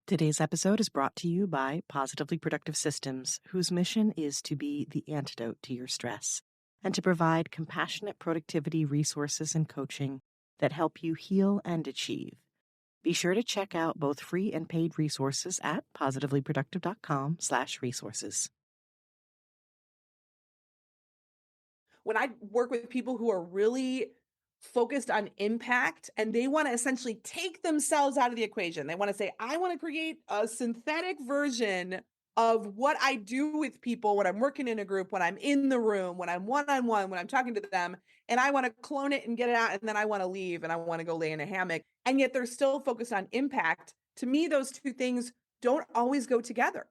Today's episode is brought to you by Positively Productive Systems, whose mission is to be the antidote to your stress and to provide compassionate productivity resources and coaching that help you heal and achieve. Be sure to check out both free and paid resources at positivelyproductive.com/resources. When I work with people who are really focused on impact and they want to essentially take themselves out of the equation, they want to say, I want to create a synthetic version of what I do with people when I'm working in a group, when I'm in the room, when I'm one-on-one, when I'm talking to them, and I want to clone it and get it out, and then I want to leave and I want to go lay in a hammock. And yet they're still focused on impact. To me, those two things don't always go together.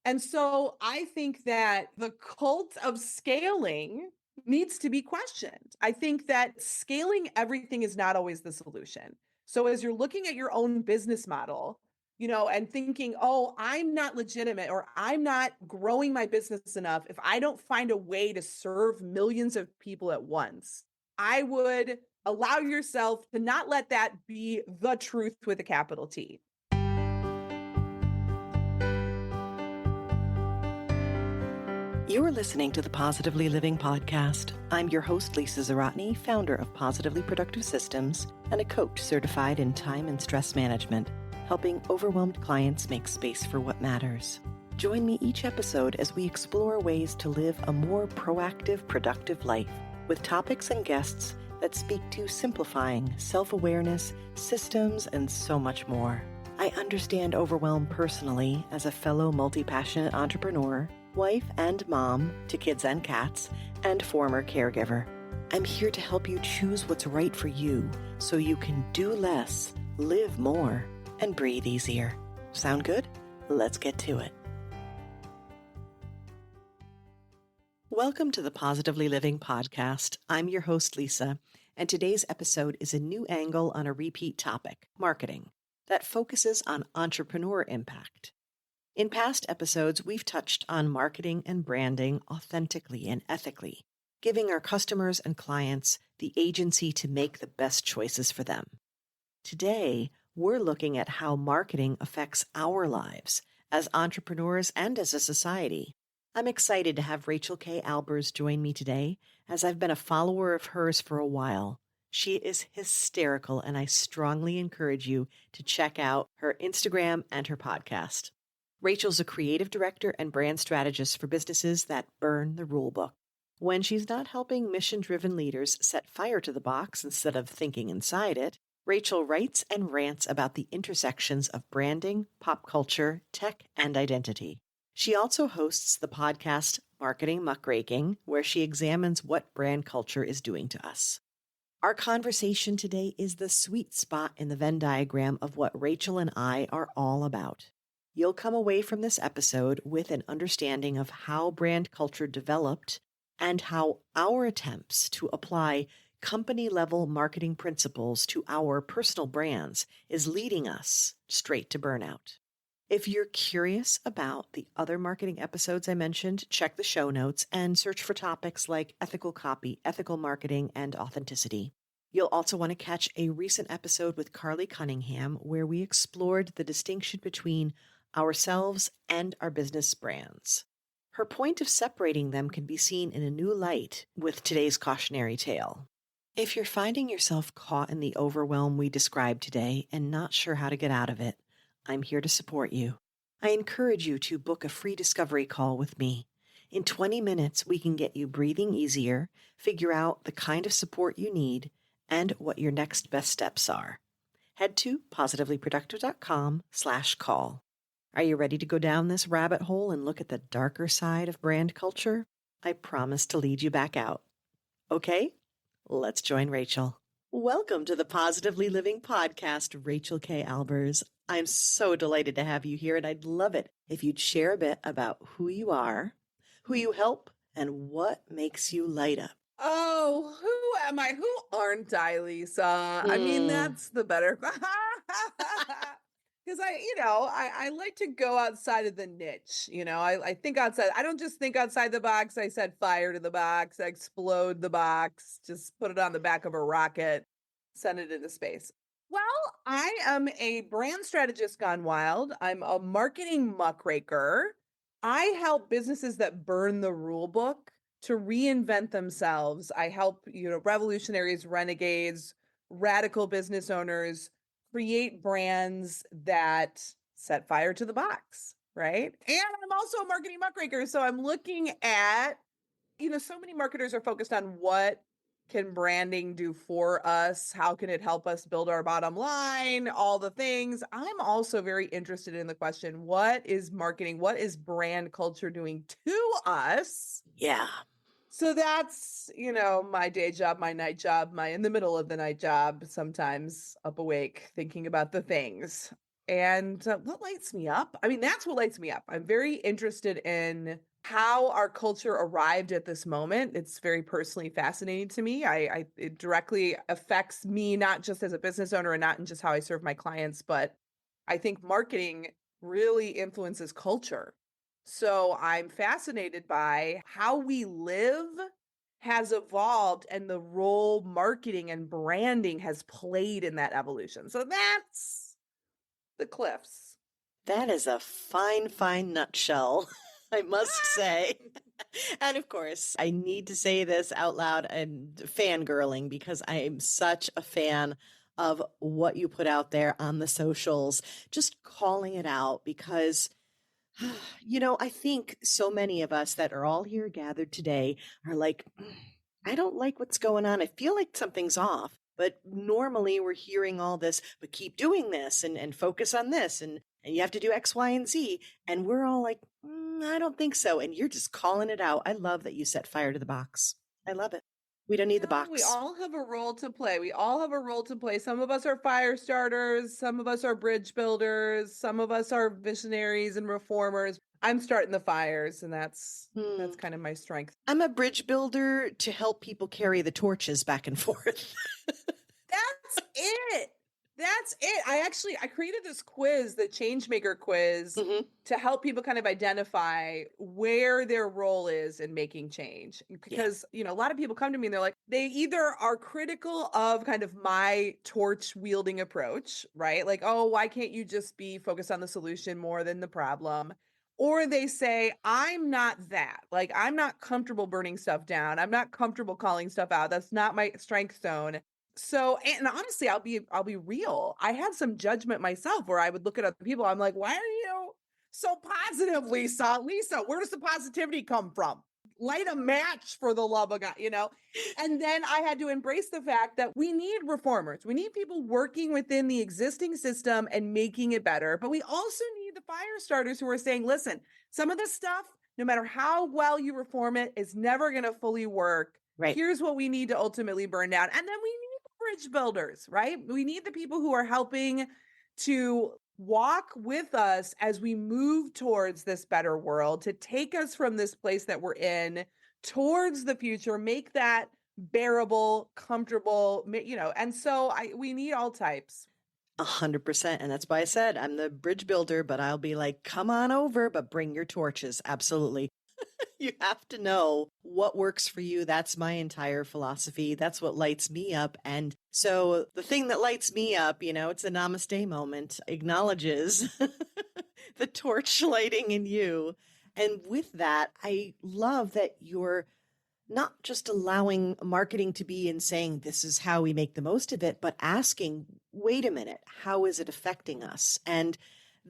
And so I think that the cult of scaling needs to be questioned. I think that scaling everything is not always the solution. So as you're looking at your own business model, and thinking, oh, I'm not legitimate or I'm not growing my business enough if I don't find a way to serve millions of people at once, I would allow yourself to not let that be the truth with a capital T. You're listening to the Positively Living Podcast. I'm your host, Lisa Zaratny, founder of Positively Productive Systems and a coach certified in time and stress management, helping overwhelmed clients make space for what matters. Join me each episode as we explore ways to live a more proactive, productive life with topics and guests that speak to simplifying self-awareness, systems, and so much more. I understand overwhelm personally as a fellow multi-passionate entrepreneur, wife and mom to kids and cats, and former caregiver. I'm here to help you choose what's right for you so you can do less, live more, and breathe easier. Sound good? Let's get to it. Welcome to the Positively Living Podcast. I'm your host, Lisa, and today's episode is a new angle on a repeat topic, marketing, that focuses on entrepreneur impact. In past episodes, we've touched on marketing and branding authentically and ethically, giving our customers and clients the agency to make the best choices for them. Today, we're looking at how marketing affects our lives as entrepreneurs and as a society. I'm excited to have Rachael Kay Albers join me today, as I've been a follower of hers for a while. She is hysterical, and I strongly encourage you to check out her Instagram and her podcast. Rachael's a creative director and brand strategist for businesses that burn the rule book. When she's not helping mission-driven leaders set fire to the box instead of thinking inside it, Rachael writes and rants about the intersections of branding, pop culture, tech, and identity. She also hosts the podcast Marketing Muckraking, where she examines what brand culture is doing to us. Our conversation today is the sweet spot in the Venn diagram of what Rachael and I are all about. You'll come away from this episode with an understanding of how brand culture developed and how our attempts to apply company-level marketing principles to our personal brands is leading us straight to burnout. If you're curious about the other marketing episodes I mentioned, check the show notes and search for topics like ethical copy, ethical marketing, and authenticity. You'll also want to catch a recent episode with Carly Cunningham where we explored the distinction between ourselves and our business brands. Her point of separating them can be seen in a new light with today's cautionary tale. If you're finding yourself caught in the overwhelm we described today and not sure how to get out of it, I'm here to support you. I encourage you to book a free discovery call with me. In 20 minutes, we can get you breathing easier, figure out the kind of support you need, and what your next best steps are. Head to positivelyproductive.com/call. Are you ready to go down this rabbit hole and look at the darker side of brand culture? I promise to lead you back out. Okay, let's join Rachael. Welcome to the Positively Living Podcast, Rachael Kay Albers. I'm so delighted to have you here, and I'd love it if you'd share a bit about who you are, who you help, and what makes you light up. Oh, who am I? Who aren't I, Lisa? I mean, that's the better. Because I like to go outside of the niche. I think outside. I don't just think outside the box. I set fire to the box, explode the box, just put it on the back of a rocket, send it into space. Well, I am a brand strategist gone wild. I'm a marketing muckraker. I help businesses that burn the rule book to reinvent themselves. I help, revolutionaries, renegades, radical business owners create brands that set fire to the box, right? And I'm also a marketing muckraker. So I'm looking at so many marketers are focused on what can branding do for us? How can it help us build our bottom line? All the things. I'm also very interested in the question, what is marketing? What is brand culture doing to us? Yeah. So that's, my day job, my night job, my in the middle of the night job, sometimes up awake thinking about the things. And what lights me up? I mean, that's what lights me up. I'm very interested in how our culture arrived at this moment. It's very personally fascinating to me. It directly affects me, not just as a business owner and not in just how I serve my clients, but I think marketing really influences culture. So I'm fascinated by how we live has evolved and the role marketing and branding has played in that evolution. So that's the cliffs. That is a fine, fine nutshell, I must say. And of course, I need to say this out loud and fangirling because I am such a fan of what you put out there on the socials, just calling it out because I think so many of us that are all here gathered today are like, I don't like what's going on. I feel like something's off. But normally we're hearing all this, but keep doing this and focus on this and you have to do X, Y, and Z. And we're all like, I don't think so. And you're just calling it out. I love that you set fire to the box. I love it. We don't need the We box. all have a role to play. We all have a role to play. Some of us are fire starters, some of us are bridge builders, some of us are visionaries and reformers. I'm starting the fires, and that's Hmm. kind of my strength. I'm a bridge builder to help people carry the torches back and forth. That's it. That's it. I created this quiz, the Changemaker quiz, Mhm. to help people kind of identify where their role is in making change. Yeah. Because, a lot of people come to me and they're like, they either are critical of kind of my torch wielding approach, right? Like, oh, why can't you just be focused on the solution more than the problem? Or they say, I'm not that. Like, I'm not comfortable burning stuff down. I'm not comfortable calling stuff out. That's not my strength zone. So, and honestly, I'll be real. I had some judgment myself where I would look at other people. I'm like, why are you so positive, Lisa? Lisa, where does the positivity come from? Light a match for the love of God. And then I had to embrace the fact that we need reformers. We need people working within the existing system and making it better. But we also need the fire starters who are saying, listen, some of this stuff, no matter how well you reform it, is never going to fully work. Right. Here's what we need to ultimately burn down. And then we need bridge builders, right? We need the people who are helping to walk with us as we move towards this better world, to take us from this place that we're in towards the future, make that bearable, comfortable, and so we need all types. 100%. And that's why I said I'm the bridge builder, but I'll be like, come on over, but bring your torches. Absolutely. You have to know what works for you. That's my entire philosophy. That's what lights me up. And so the thing that lights me up, it's a namaste moment, acknowledges the torch lighting in you. And with that, I love that you're not just allowing marketing to be and saying this is how we make the most of it, but asking, wait a minute, how is it affecting us? And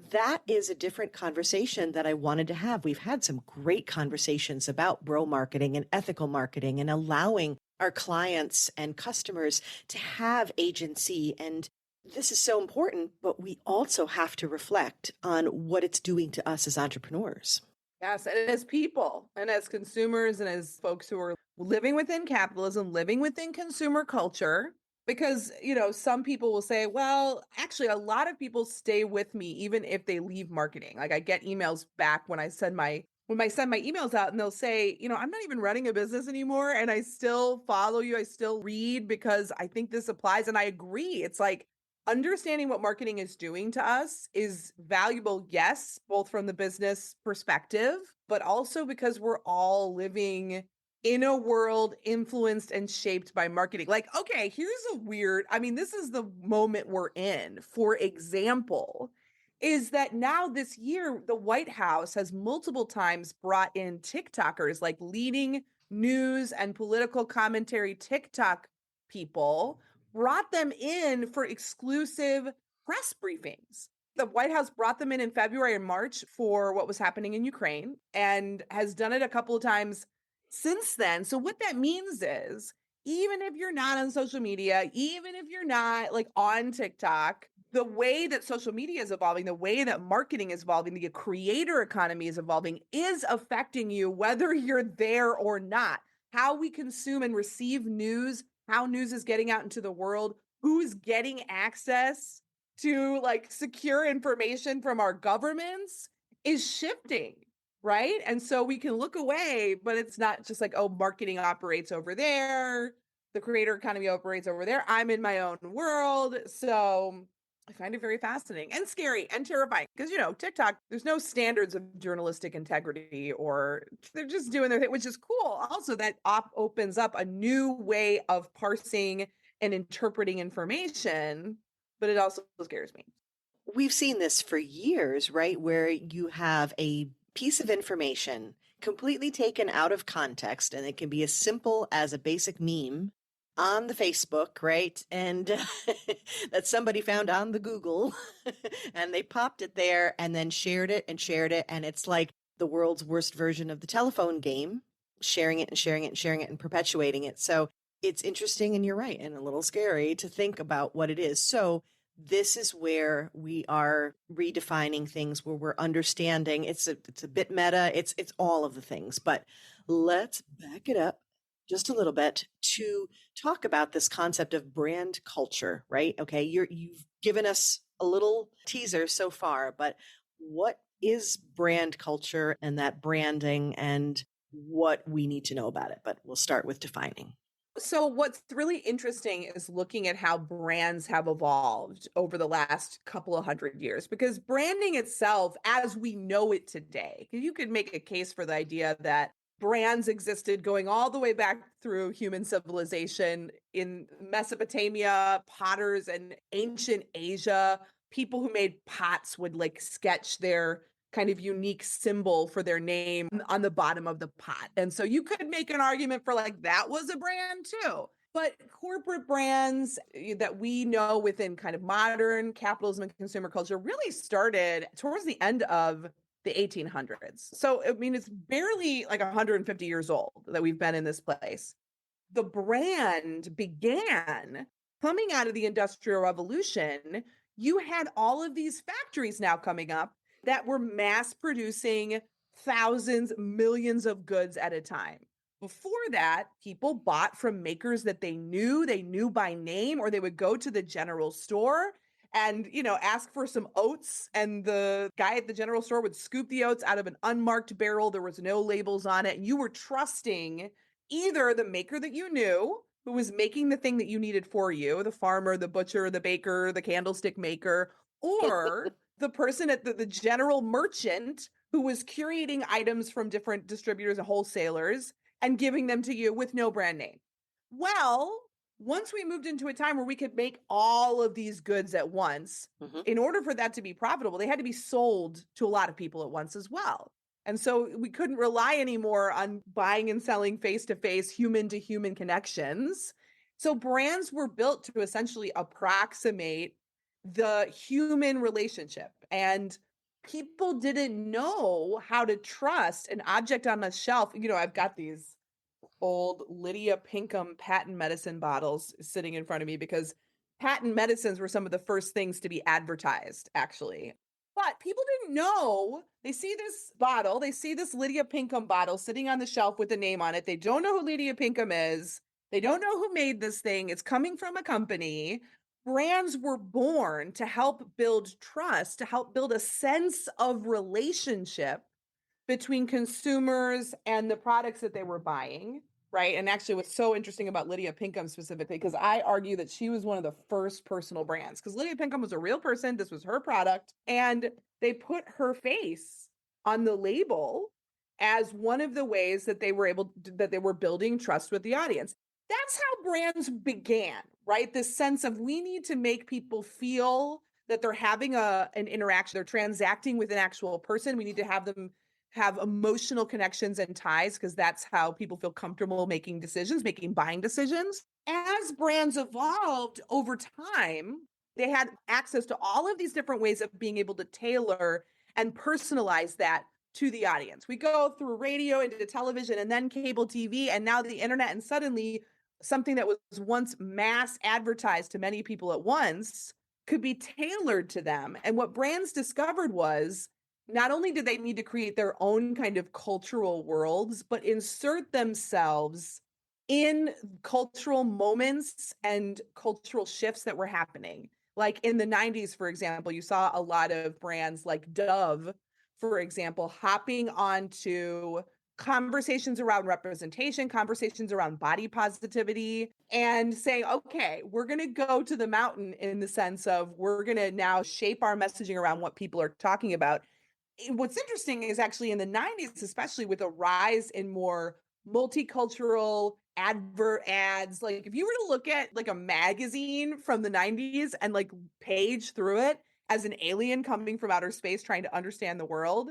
that is a different conversation that I wanted to have. We've had some great conversations about bro marketing and ethical marketing and allowing our clients and customers to have agency. And this is so important, but we also have to reflect on what it's doing to us as entrepreneurs. Yes, and as people and as consumers and as folks who are living within capitalism, living within consumer culture, because, some people will say, well, actually, a lot of people stay with me even if they leave marketing. Like I get emails back when I send my emails out and they'll say, I'm not even running a business anymore and I still follow you. I still read because I think this applies. And I agree. It's like understanding what marketing is doing to us is valuable, yes, both from the business perspective, but also because we're all living in a world influenced and shaped by marketing. Like, okay, this is the moment we're in. For example, is that now this year, the White House has multiple times brought in TikTokers, like leading news and political commentary TikTok people, brought them in for exclusive press briefings. The White House brought them in February and March for what was happening in Ukraine and has done it a couple of times since then. So what that means is, even if you're not on social media, even if you're not like on TikTok, the way that social media is evolving, the way that marketing is evolving, the creator economy is evolving is affecting you whether you're there or not. How we consume and receive news, how news is getting out into the world, who's getting access to like secure information from our governments is shifting. Right. And so we can look away, but it's not just like, oh, marketing operates over there. The creator economy operates over there. I'm in my own world. So I find it very fascinating and scary and terrifying because, TikTok, there's no standards of journalistic integrity, or they're just doing their thing, which is cool. Also, that opens up a new way of parsing and interpreting information, but it also scares me. We've seen this for years, right? Where you have a piece of information completely taken out of context, and it can be as simple as a basic meme on the Facebook, right? And that somebody found on the Google and they popped it there and then shared it and shared it. And it's like the world's worst version of the telephone game, sharing it and sharing it and sharing it and perpetuating it. So it's interesting, and you're right, and a little scary to think about what it is. So this is where we are redefining things, where we're understanding it's a bit meta, it's all of the things, but let's back it up just a little bit to talk about this concept of brand culture, right? Okay, you've given us a little teaser so far, but what is brand culture and that branding and what we need to know about it? But we'll start with defining. So what's really interesting is looking at how brands have evolved over the last couple of hundred years, because branding itself, as we know it today, you could make a case for the idea that brands existed going all the way back through human civilization in Mesopotamia, potters, and ancient Asia. People who made pots would like sketch their kind of unique symbol for their name on the bottom of the pot. And so you could make an argument for like that was a brand too. But corporate brands that we know within kind of modern capitalism and consumer culture really started towards the end of the 1800s. So, it's barely like 150 years old that we've been in this place. The brand began coming out of the Industrial Revolution. You had all of these factories now coming up that were mass producing thousands, millions of goods at a time. Before that, people bought from makers that they knew by name, or they would go to the general store and, ask for some oats. And the guy at the general store would scoop the oats out of an unmarked barrel. There was no labels on it. And you were trusting either the maker that you knew, who was making the thing that you needed for you, the farmer, the butcher, the baker, the candlestick maker, or the person at the general merchant who was curating items from different distributors and wholesalers and giving them to you with no brand name. Well, once we moved into a time where we could make all of these goods at once, in order for that to be profitable, they had to be sold to a lot of people at once as well. And so we couldn't rely anymore on buying and selling face-to-face, human-to-human connections. So brands were built to essentially approximate the human relationship. And people didn't know how to trust an object on a shelf. I've got these old Lydia Pinkham patent medicine bottles sitting in front of me because patent medicines were some of the first things to be advertised, actually. But people didn't know. They see this bottle, they see this Lydia Pinkham bottle sitting on the shelf with a name on it. They don't know who Lydia Pinkham is. They don't know who made this thing. It's coming from a company. Brands were born to help build trust, to help build a sense of relationship between consumers and the products that they were buying, right? And actually, what's so interesting about Lydia Pinkham specifically, because I argue that she was one of the first personal brands, because Lydia Pinkham was a real person. This was her product. And they put her face on the label as one of the ways that they were building trust with the audience. That's how brands began, right? This sense of we need to make people feel that they're having an interaction, they're transacting with an actual person. We need to have them have emotional connections and ties because that's how people feel comfortable making decisions, making buying decisions. As brands evolved over time, they had access to all of these different ways of being able to tailor and personalize that to the audience. We go through radio into television and then cable TV and now the internet, and suddenly something that was once mass advertised to many people at once could be tailored to them. And what brands discovered was not only did they need to create their own kind of cultural worlds, but insert themselves in cultural moments and cultural shifts that were happening. Like in the 90s, for example, you saw a lot of brands like Dove, for example, hopping onto conversations around representation, conversations around body positivity, and saying, okay, we're going to go to the mountain in the sense of we're going to now shape our messaging around what people are talking about. What's interesting is actually in the 90s, especially with a rise in more multicultural advert ads, like if you were to look at like a magazine from the 90s and like page through it as an alien coming from outer space trying to understand the world,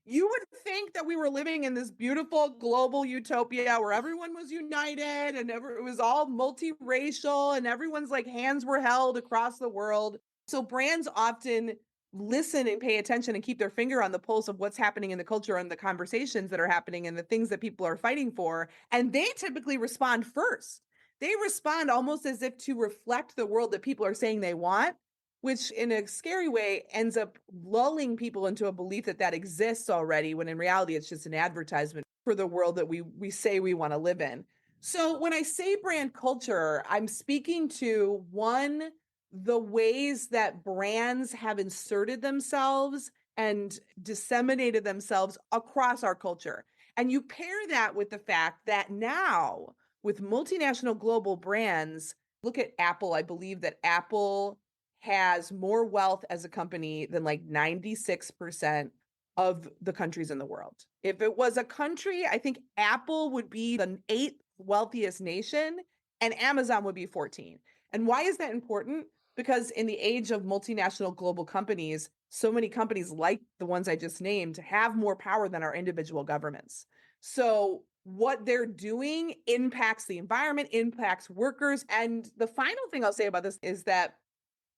you would think that we were living in this beautiful global utopia where everyone was united and it was all multiracial and everyone's like hands were held across the world. So brands often listen and pay attention and keep their finger on the pulse of what's happening in the culture and the conversations that are happening and the things that people are fighting for. And they typically respond first. They respond almost as if to reflect the world that people are saying they want, which in a scary way ends up lulling people into a belief that that exists already, when in reality, it's just an advertisement for the world that we say we want to live in. So when I say brand culture, I'm speaking to one, the ways that brands have inserted themselves and disseminated themselves across our culture. And you pair that with the fact that now, with multinational global brands, look at Apple. I believe that Apple has more wealth as a company than like 96% of the countries in the world. If it was a country, I think Apple would be the eighth wealthiest nation and Amazon would be 14. And why is that important? Because in the age of multinational global companies, so many companies like the ones I just named have more power than our individual governments. So what they're doing impacts the environment, impacts workers. And the final thing I'll say about this is that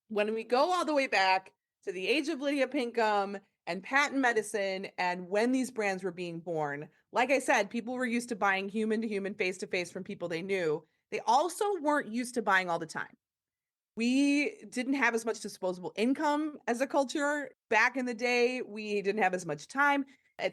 when we go all the way back to the age of Lydia Pinkham and patent medicine and when these brands were being born, like I said, people were used to buying human to human, face to face from people they knew. They also weren't used to buying all the time. We didn't have as much disposable income as a culture. Back in the day, we didn't have as much time.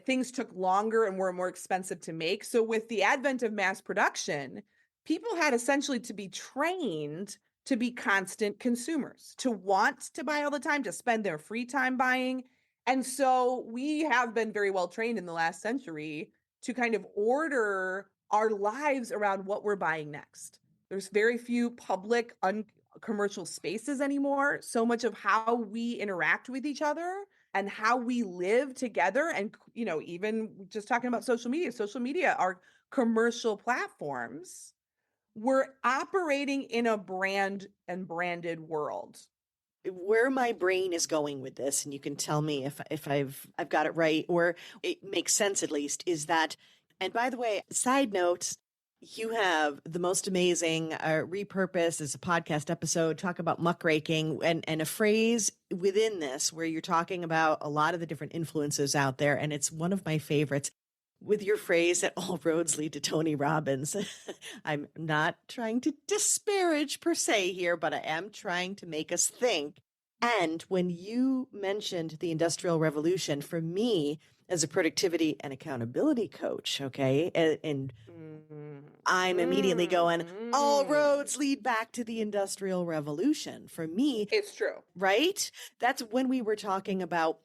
Things took longer and were more expensive to make. So, with the advent of mass production, people had essentially to be trained to be constant consumers, to want to buy all the time, to spend their free time buying. And so, we have been very well trained in the last century to kind of order our lives around what we're buying next. There's very few public, commercial spaces anymore. So much of how we interact with each other and how we live together, and even just talking about social media are commercial platforms. We're operating in a brand and branded world. Where my brain is going with this, and you can tell me if I've got it right or it makes sense at least, is that, and by the way, side note, you have the most amazing repurpose as a podcast episode, talk about muckraking, and a phrase within this where you're talking about a lot of the different influences out there. And it's one of my favorites with your phrase that all roads lead to Tony Robbins. I'm not trying to disparage per se here, but I am trying to make us think. And when you mentioned the Industrial Revolution, for me, as a productivity and accountability coach, okay, and I'm immediately going, all roads lead back to the Industrial Revolution. For me, It's true. right? That's when we were talking about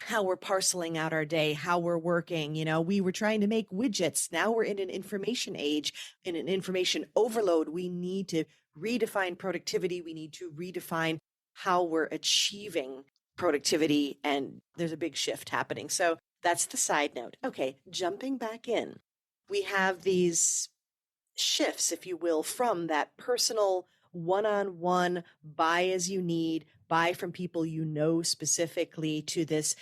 how we're parceling out our day, how we're working. We were trying to make widgets. Now we're in an information age, in an information overload. We need to redefine productivity. We need to redefine how we're achieving productivity. And there's a big shift happening. So That's the side note. Okay, jumping back in, we have these shifts, if you will, from that personal one-on-one buy as you need, buy from people you know specifically, to this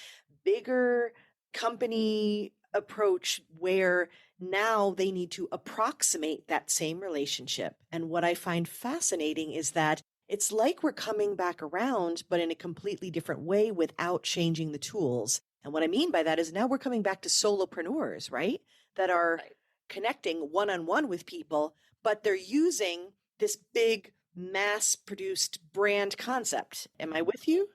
bigger company approach where now they need to approximate that same relationship. And what I find fascinating is that it's like we're coming back around, but in a completely different way without changing the tools. And what I mean by that is now we're coming back to solopreneurs, right? That are Right. connecting one on one with people, but they're using this big mass produced brand concept. Am I with you?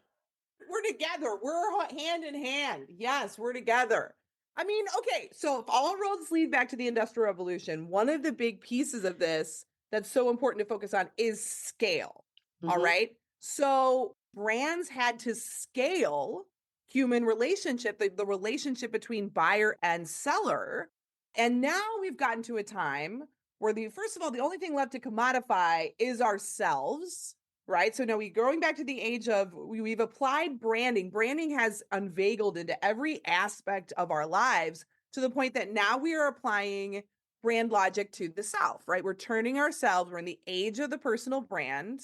We're together. We're hand in hand. Yes, we're together. I mean, okay, so if all roads lead back to the Industrial Revolution, one of the big pieces of this that's so important to focus on is scale. All Mm-hmm. right. So brands had to scale human relationship, the relationship between buyer and seller. And now we've gotten to a time where first of all, the only thing left to commodify is ourselves, right? So now we're going back to the age of we've applied branding. Branding has unveiled into every aspect of our lives to the point that now we are applying brand logic to the self, right? We're turning ourselves, we're in the age of the personal brand,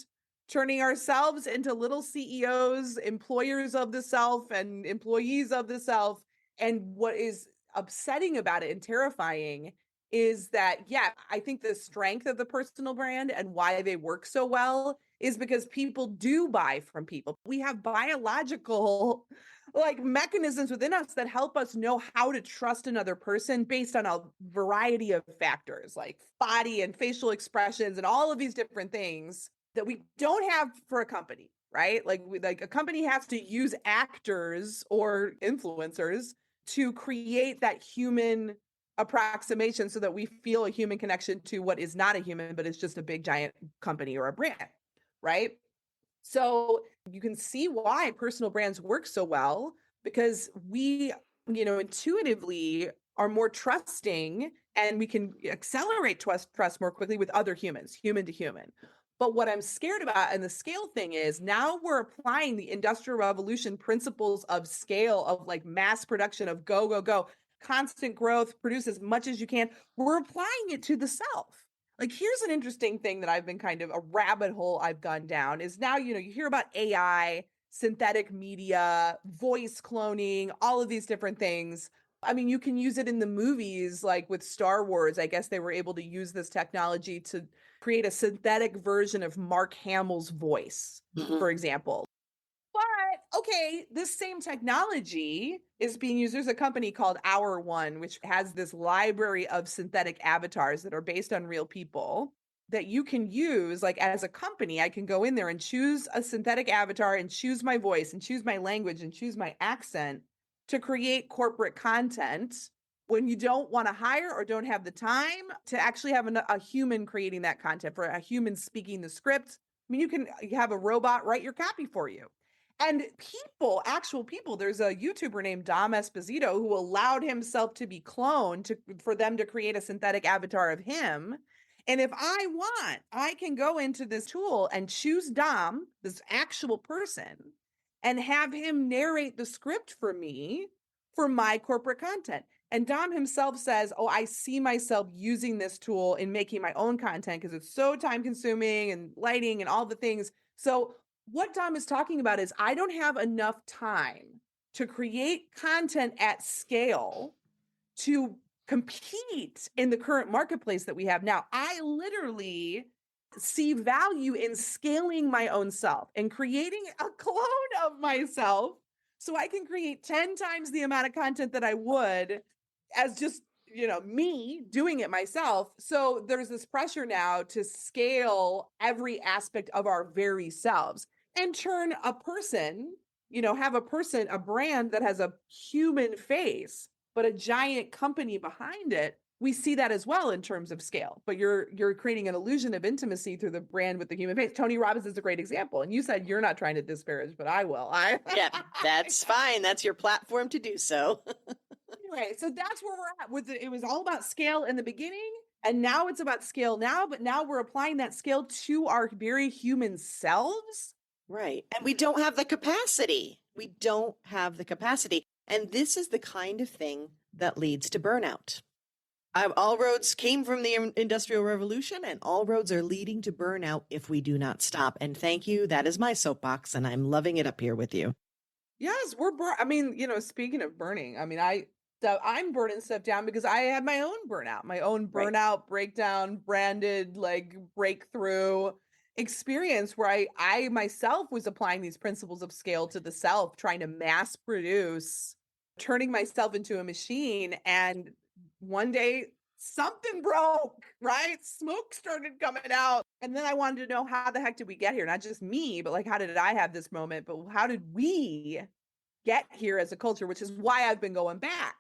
turning ourselves into little CEOs, employers of the self and employees of the self. And what is upsetting about it and terrifying is that, yeah, I think the strength of the personal brand and why they work so well is because people do buy from people. We have biological like mechanisms within us that help us know how to trust another person based on a variety of factors like body and facial expressions and all of these different things that we don't have for a company, right? Like a company has to use actors or influencers to create that human approximation so that we feel a human connection to what is not a human, but it's just a big giant company or a brand, right? So you can see why personal brands work so well because we, intuitively are more trusting and we can accelerate trust more quickly with other humans, human to human. But what I'm scared about and the scale thing is now we're applying the Industrial Revolution principles of scale, of like mass production, of go, go, go, constant growth, produce as much as you can. We're applying it to the self. Like, here's an interesting thing that I've been kind of a rabbit hole I've gone down is now, you hear about AI, synthetic media, voice cloning, all of these different things. I mean, you can use it in the movies, like with Star Wars. I guess they were able to use this technology to create a synthetic version of Mark Hamill's voice, Mm-hmm. for example. But okay, this same technology is being used. There's a company called Hour One, which has this library of synthetic avatars that are based on real people that you can use. Like as a company, I can go in there and choose a synthetic avatar and choose my voice and choose my language and choose my accent to create corporate content when you don't want to hire or don't have the time to actually have a human creating that content, for a human speaking the script. I mean, you can have a robot write your copy for you. And actual people, there's a YouTuber named Dom Esposito who allowed himself to be cloned for them to create a synthetic avatar of him. And if I want, I can go into this tool and choose Dom, this actual person, and have him narrate the script for me for my corporate content. And Dom himself says, "Oh, I see myself using this tool in making my own content because it's so time consuming and lighting and all the things." So what Dom is talking about is I don't have enough time to create content at scale to compete in the current marketplace that we have now. I literally see value in scaling my own self and creating a clone of myself so I can create 10 times the amount of content that I would as just me doing it myself. So there's this pressure now to scale every aspect of our very selves and turn a person, have a brand that has a human face but a giant company behind it. We see that as well in terms of scale, but you're creating an illusion of intimacy through the brand with the human face. Tony Robbins is a great example, and you said you're not trying to disparage, but I will. Yeah, that's fine. That's your platform to do so. Anyway, so that's where we're at with it. It was all about scale in the beginning, and now it's about scale now, but now we're applying that scale to our very human selves. Right. And we don't have the capacity. We don't have the capacity. And this is the kind of thing that leads to burnout. All roads came from the Industrial Revolution, and all roads are leading to burnout if we do not stop. And thank you. That is my soapbox, and I'm loving it up here with you. Yes, I mean, speaking of burning, I mean, I'm burning stuff down because I had my own Right. burnout breakdown, branded like breakthrough experience where I myself was applying these principles of scale to the self, trying to mass produce, turning myself into a machine. And one day something broke, right? Smoke started coming out. And then I wanted to know, how the heck did we get here? Not just me, but like, how did I have this moment? But how did we get here as a culture, which is why I've been going back,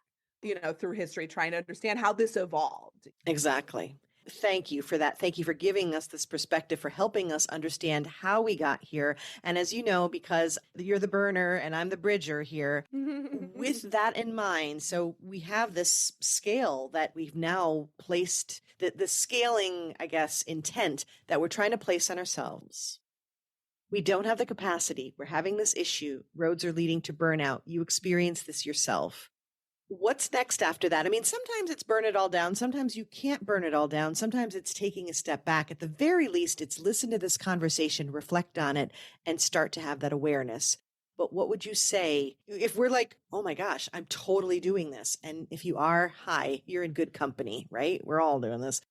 through history, trying to understand how this evolved. Exactly. Thank you for that. Thank you for giving us this perspective, for helping us understand how we got here. And as you know, because you're the burner and I'm the bridger here, with that in mind, so we have this scale that we've now placed, the scaling, I guess, intent that we're trying to place on ourselves. We don't have the capacity. We're having this issue. Roads are leading to burnout. You experience this yourself. What's next after that? I mean, sometimes it's burn it all down. Sometimes you can't burn it all down. Sometimes it's taking a step back. At the very least, it's listen to this conversation, reflect on it, and start to have that awareness. But what would you say if we're like, oh my gosh, I'm totally doing this? And if you are, hi, you're in good company, right? We're all doing this.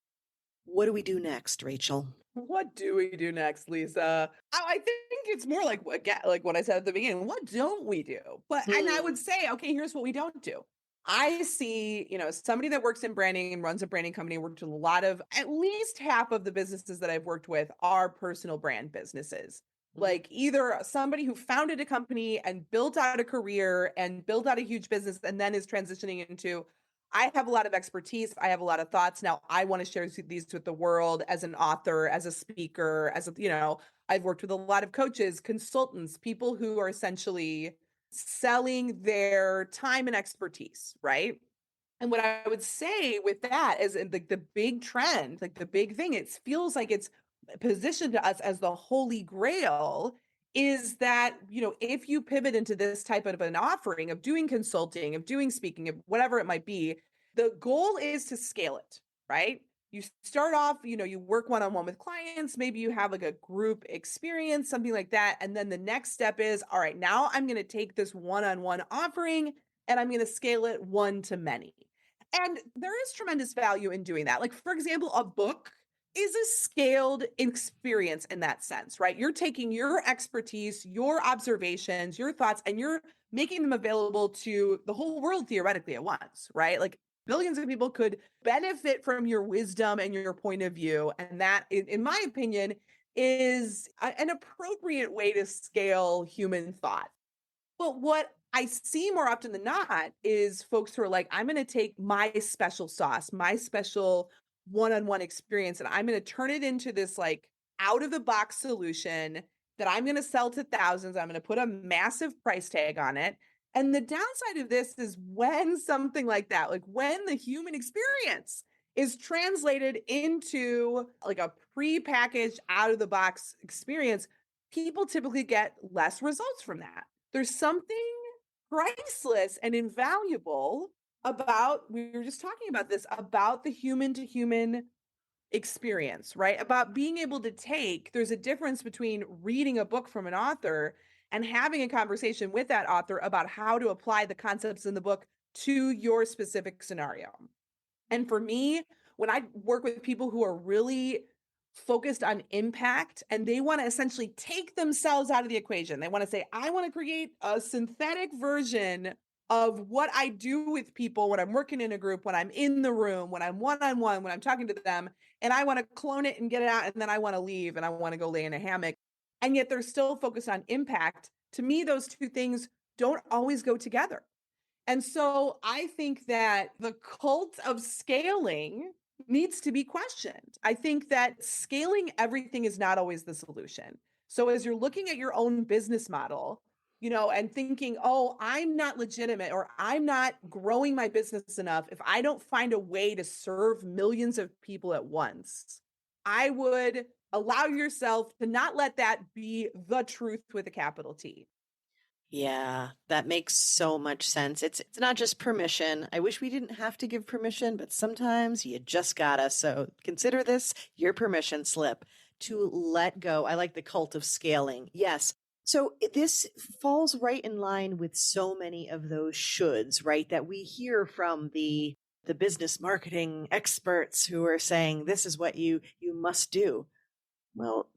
What do we do next, Rachael? What do we do next, Lisa? I think it's more like what I said at the beginning. What don't we do? And I would say, okay, here's what we don't do. I see, somebody that works in branding and runs a branding company, worked with a lot of, at least half of the businesses that I've worked with are personal brand businesses. Like either somebody who founded a company and built out a career and built out a huge business and then is transitioning into, I have a lot of expertise. I have a lot of thoughts. Now I want to share these with the world as an author, as a speaker, I've worked with a lot of coaches, consultants, people who are essentially selling their time and expertise, right? And what I would say with that is like the big trend, like the big thing, it feels like it's positioned to us as the holy grail is that, if you pivot into this type of an offering of doing consulting, of doing speaking, of whatever it might be, the goal is to scale it, right? You start off, you work one-on-one with clients, maybe you have like a group experience, something like that. And then the next step is, all right, now I'm going to take this one-on-one offering and I'm going to scale it one to many. And there is tremendous value in doing that. Like, for example, a book is a scaled experience in that sense, right? You're taking your expertise, your observations, your thoughts, and you're making them available to the whole world theoretically at once, right? Like billions of people could benefit from your wisdom and your point of view. And that, in my opinion, is an appropriate way to scale human thought. But what I see more often than not is folks who are like, I'm going to take my special sauce, my special one-on-one experience, and I'm going to turn it into this like out of the box solution that I'm going to sell to thousands. I'm going to put a massive price tag on it. And the downside of this is when something like that, like when the human experience is translated into like a pre-packaged out of the box experience, people typically get less results from that. There's something priceless and invaluable about, we were just talking about this, about the human to human experience, right? About being able to there's a difference between reading a book from an author and having a conversation with that author about how to apply the concepts in the book to your specific scenario. And for me, when I work with people who are really focused on impact and they want to essentially take themselves out of the equation, they want to say, I want to create a synthetic version of what I do with people when I'm working in a group, when I'm in the room, when I'm one-on-one, when I'm talking to them, and I want to clone it and get it out, and then I want to leave and I want to go lay in a hammock. And yet they're still focused on impact. To me, those two things don't always go together. And so I think that the cult of scaling needs to be questioned. I think that scaling everything is not always the solution. So as you're looking at your own business model, and thinking, oh, I'm not legitimate or I'm not growing my business enough if I don't find a way to serve millions of people at once, I would allow yourself to not let that be the truth with a capital T. Yeah, that makes so much sense. It's not just permission. I wish we didn't have to give permission, but sometimes you just gotta. So consider this your permission slip to let go. I like the cult of scaling. Yes. So this falls right in line with so many of those shoulds, right? That we hear from the business marketing experts who are saying this is what you must do. Well,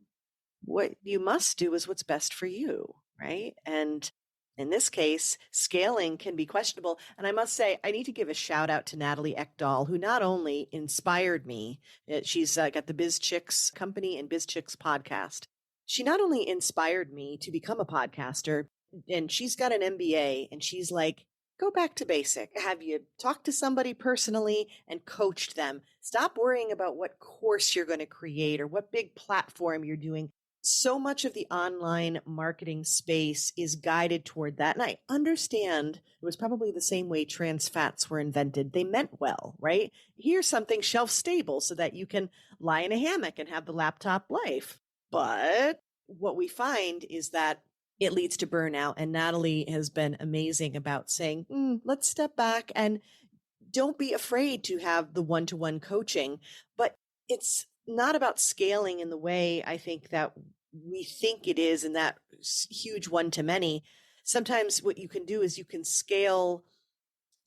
what you must do is what's best for you, right? And in this case, scaling can be questionable. And I must say, I need to give a shout out to Natalie Ekdahl, who not only inspired me, she's got the Biz Chicks company and Biz Chicks podcast. She not only inspired me to become a podcaster, and she's got an MBA, and she's like, go back to basic. Have you talked to somebody personally and coached them? Stop worrying about what course you're going to create or what big platform you're doing. So much of the online marketing space is guided toward that. And I understand it was probably the same way trans fats were invented. They meant well, right? Here's something shelf stable so that you can lie in a hammock and have the laptop life. But what we find is that it leads to burnout. And Natalie has been amazing about saying, let's step back and don't be afraid to have the one-to-one coaching. But it's not about scaling in the way I think that we think it is in that huge one-to-many. Sometimes what you can do is you can scale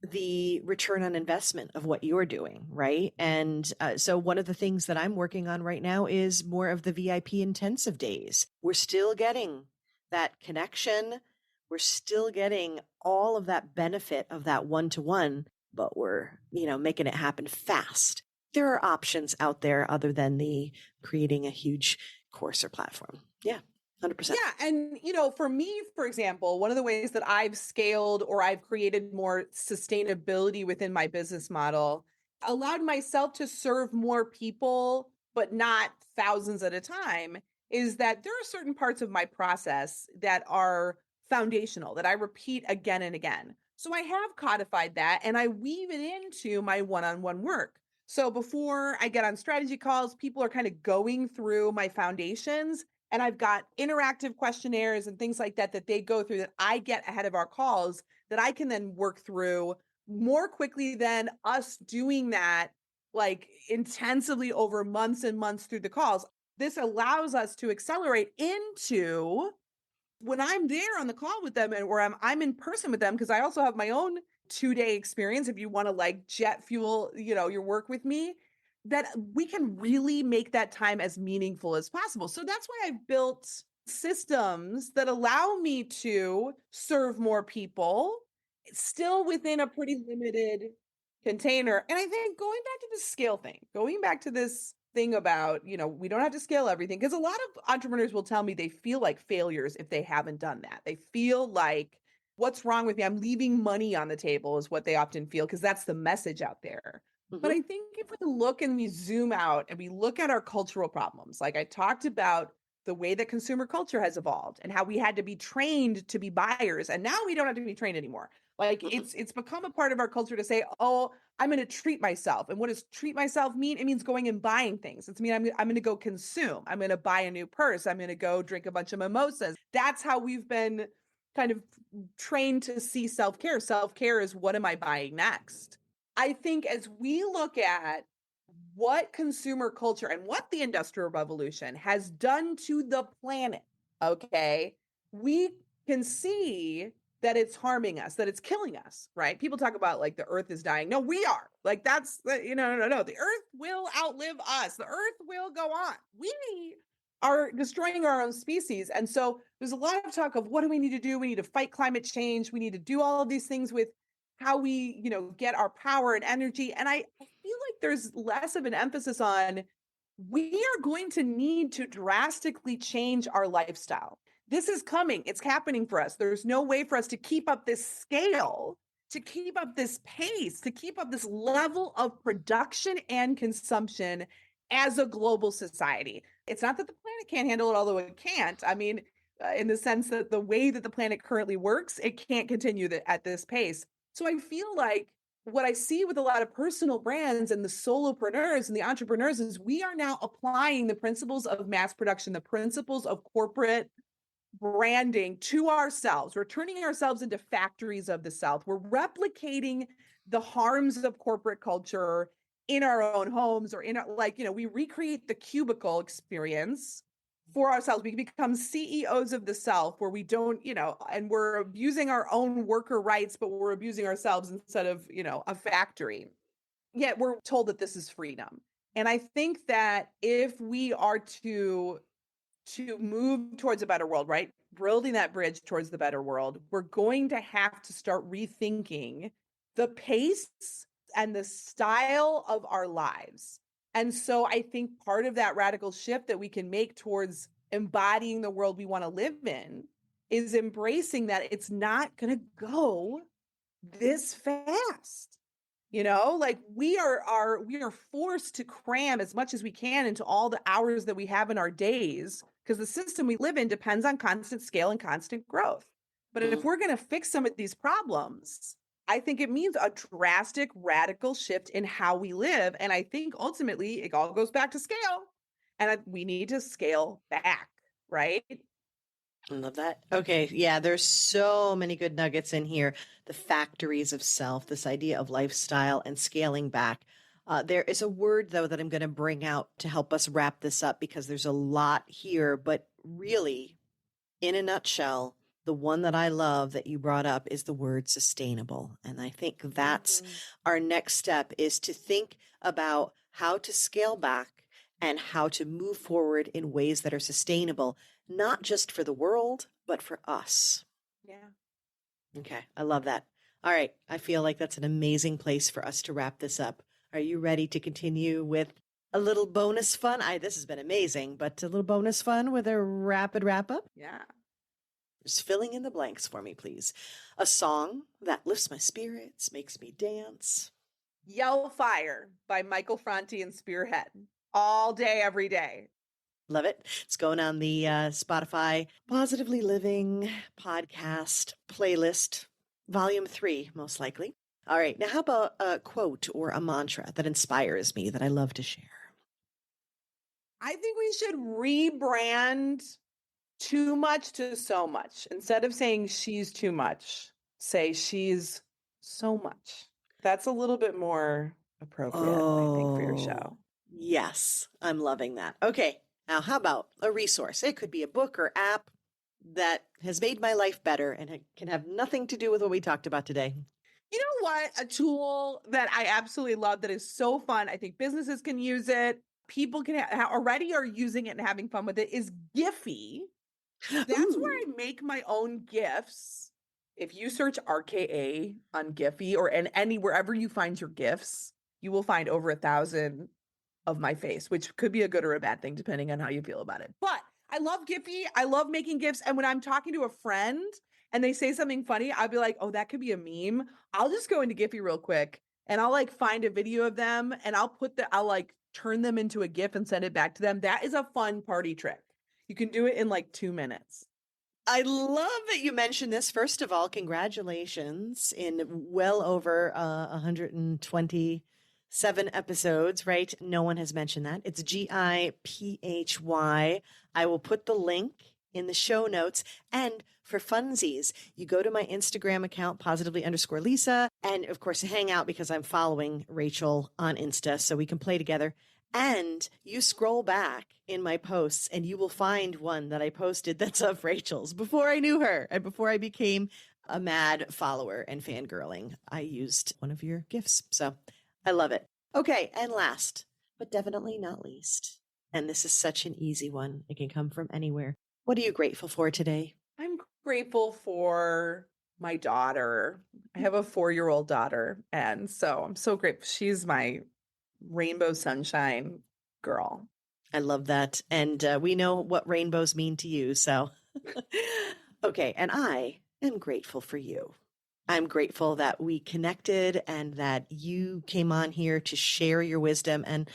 the return on investment of what you're doing, right? And so one of the things that I'm working on right now is more of the VIP intensive days. We're still getting that connection. We're still getting all of that benefit of that one-to-one, but we're, making it happen fast. There are options out there other than the creating a huge course or platform. Yeah. 100%. Yeah. And, for me, for example, one of the ways that I've scaled or I've created more sustainability within my business model allowed myself to serve more people, but not thousands at a time, is that there are certain parts of my process that are foundational that I repeat again and again. So I have codified that and I weave it into my one-on-one work. So before I get on strategy calls, people are kind of going through my foundations, and I've got interactive questionnaires and things like that they go through that I get ahead of our calls that I can then work through more quickly than us doing that like intensively over months and months through the calls. This allows us to accelerate into when I'm there on the call with them or I'm in person with them, because I also have my own 2-day experience. If you want to like jet fuel, your work with me, that we can really make that time as meaningful as possible. So that's why I've built systems that allow me to serve more people still within a pretty limited container. And I think going back to the scale thing, going back to this thing about, we don't have to scale everything, because a lot of entrepreneurs will tell me they feel like failures if they haven't done that. They feel like, what's wrong with me? I'm leaving money on the table is what they often feel, because that's the message out there. But Mm-hmm. I think if we look and we zoom out and we look at our cultural problems, like I talked about the way that consumer culture has evolved and how we had to be trained to be buyers, and now we don't have to be trained anymore. Like it's become a part of our culture to say, oh, I'm going to treat myself. And what does treat myself mean? It means going and buying things. It's mean I'm going to go consume. I'm going to buy a new purse. I'm going to go drink a bunch of mimosas. That's how we've been kind of trained to see self-care. Self-care is, what am I buying next? I think as we look at what consumer culture and what the Industrial Revolution has done to the planet, okay, we can see that it's harming us, that it's killing us, right? People talk about like the earth is dying. No, we are. Like that's, no. The earth will outlive us. The earth will go on. We are destroying our own species. And so there's a lot of talk of what do we need to do? We need to fight climate change. We need to do all of these things with how we, get our power and energy. And I feel like there's less of an emphasis on we are going to need to drastically change our lifestyle. This is coming. It's happening for us. There's no way for us to keep up this scale, to keep up this pace, to keep up this level of production and consumption as a global society. It's not that the planet can't handle it, although it can't. I mean, in the sense that the way that the planet currently works, it can't continue at this pace. So I feel like what I see with a lot of personal brands and the solopreneurs and the entrepreneurs is we are now applying the principles of mass production, the principles of corporate branding to ourselves. We're turning ourselves into factories of the South. We're replicating the harms of corporate culture in our own homes or in our, we recreate the cubicle experience for ourselves. We become CEOs of the South where we don't, and we're abusing our own worker rights, but we're abusing ourselves instead of, a factory. Yet we're told that this is freedom. And I think that if we are to move towards a better world, right? Building that bridge towards the better world, we're going to have to start rethinking the pace and the style of our lives. And so I think part of that radical shift that we can make towards embodying the world we want to live in is embracing that it's not going to go this fast. We are forced to cram as much as we can into all the hours that we have in our days because the system we live in depends on constant scale and constant growth. But if we're going to fix some of these problems, I think it means a drastic, radical shift in how we live. And I think ultimately it all goes back to scale. And we need to scale back, right? I love that. Okay. Yeah, there's so many good nuggets in here. The factories of self, this idea of lifestyle and scaling back. There is a word, though, that I'm going to bring out to help us wrap this up because there's a lot here. But really, in a nutshell, the one that I love that you brought up is the word sustainable. And I think that's our next step is to think about how to scale back and how to move forward in ways that are sustainable, not just for the world, but for us. Yeah. Okay. I love that. All right. I feel like that's an amazing place for us to wrap this up. Are you ready to continue with a little bonus fun? This has been amazing, but a little bonus fun with a rapid wrap up? Yeah. Just filling in the blanks for me, please. A song that lifts my spirits, makes me dance. Yell Fire by Michael Franti and Spearhead. All day, every day. Love it. It's going on the Spotify Positively Living podcast playlist, volume 3, most likely. All right. Now, how about a quote or a mantra that inspires me that I love to share? I think we should rebrand too much to so much. Instead of saying she's too much, say she's so much. That's a little bit more appropriate, I think, for your show. Yes. I'm loving that. Okay. Now, how about a resource? It could be a book or app that has made my life better and it can have nothing to do with what we talked about today. You know what? A tool that I absolutely love that is so fun. I think businesses can use it. People can already are using it and having fun with it is Giphy. That's where I make my own GIFs. If you search RKA on Giphy or wherever you find your GIFs, you will find over 1,000 of my face, which could be a good or a bad thing, depending on how you feel about it. But I love Giphy. I love making GIFs. And when I'm talking to a friend and they say something funny, I'll be like, oh, that could be a meme. I'll just go into Giphy real quick and I'll find a video of them and I'll turn them into a GIF and send it back to them. That is a fun party trick. You can do it in 2 minutes. I love that you mentioned this. First of all, congratulations in well over 127 episodes, right? No one has mentioned that. It's GIPHY. I will put the link in the show notes. And for funsies, you go to my Instagram account, positively_Lisa, and of course, hang out because I'm following Rachael on Insta so we can play together. And you scroll back in my posts and you will find one that I posted that's of Rachael's before I knew her and before I became a mad follower and fangirling. I used one of your gifts. So I love it. Okay. And last, but definitely not least, and this is such an easy one. It can come from anywhere. What are you grateful for today? I'm grateful for my daughter. I have a 4-year-old daughter. And so I'm so grateful. She's my rainbow sunshine girl. I love that. And we know what rainbows mean to you. So, okay. And I am grateful for you. I'm grateful that we connected and that you came on here to share your wisdom. And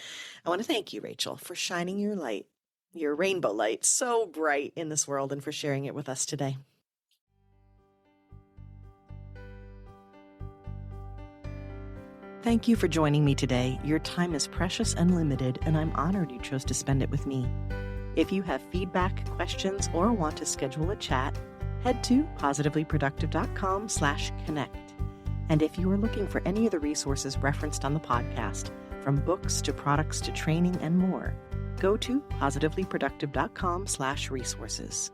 I want to thank you, Rachael, for shining your light, your rainbow light, so bright in this world and for sharing it with us today. Thank you for joining me today. Your time is precious and limited, and I'm honored you chose to spend it with me. If you have feedback, questions, or want to schedule a chat, head to positivelyproductive.com/connect. And if you are looking for any of the resources referenced on the podcast, from books to products to training and more, go to positivelyproductive.com/resources.